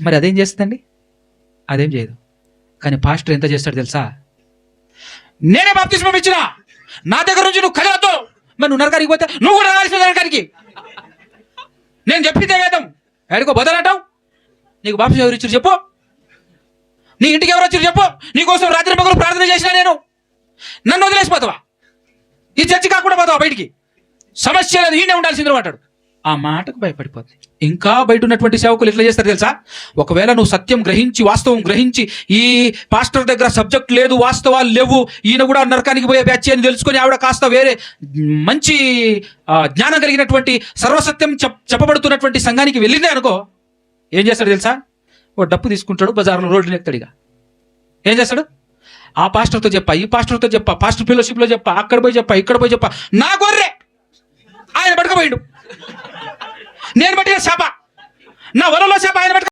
మరి అదేం చేస్తుందండి? అదేం చేయదు. కానీ పాస్టర్ ఎంత చేస్తాడు తెలుసా? నేనే బాప్తిస్మం ఇచ్చిన, నా దగ్గర నుంచి నువ్వు కదలతో, మరి నువ్వు నరకానికి పోతే నువ్వు కూడా రావాల్సిన నరకానికి. నేను చెప్పిందే వేదం, ఎక్కడికో బదలంటావు. నీకు బాప్తిస్మం ఎవరు ఇచ్చారు చెప్పు? నీ ఇంటికి ఎవరు వచ్చారు చెప్పు? నీకోసం రాత్రి పగలు ప్రార్థన చేసినా నేను. నన్ను వదిలేసిపోతావా? ఈ చర్చి కాకుండా పోతావా బయటికి? సమస్య లేదు, ఈయనే ఉండాల్సింది అంటాడు. ఆ మాటకు భయపడిపోతుంది. ఇంకా బయట ఉన్నటువంటి సేవకులు ఎట్లా చేస్తారు తెలుసా? ఒకవేళ నువ్వు సత్యం గ్రహించి, వాస్తవం గ్రహించి, ఈ పాస్టర్ దగ్గర సబ్జెక్ట్ లేదు, వాస్తవాలు లేవు, ఈయన కూడా నరకానికి పోయే బ్యాచ్ అని తెలుసుకొని ఆవిడ కాస్త వేరే మంచి జ్ఞానం కలిగినటువంటి సర్వసత్యం చెప్పబడుతున్నటువంటి సంఘానికి వెళ్ళిందే అనుకో, ఏం చేస్తాడు తెలుసా? ఓ డప్పు తీసుకుంటాడు, బజార్లో రోడ్లు ఎక్కుతాడు. ఇక ఏం చేస్తాడు? ఆ పాస్టర్తో చెప్పా, ఈ పాస్టర్తో చెప్పా, పాస్టర్ ఫెలోషిప్లో చెప్పా, అక్కడ పోయి చెప్పా, ఇక్కడ పోయి చెప్పా, నా గొర్రె ఆయన పట్టుకపోయిండు, నేను పట్టిన చేప, నా వలలో చేప ఆయన పట్టుకు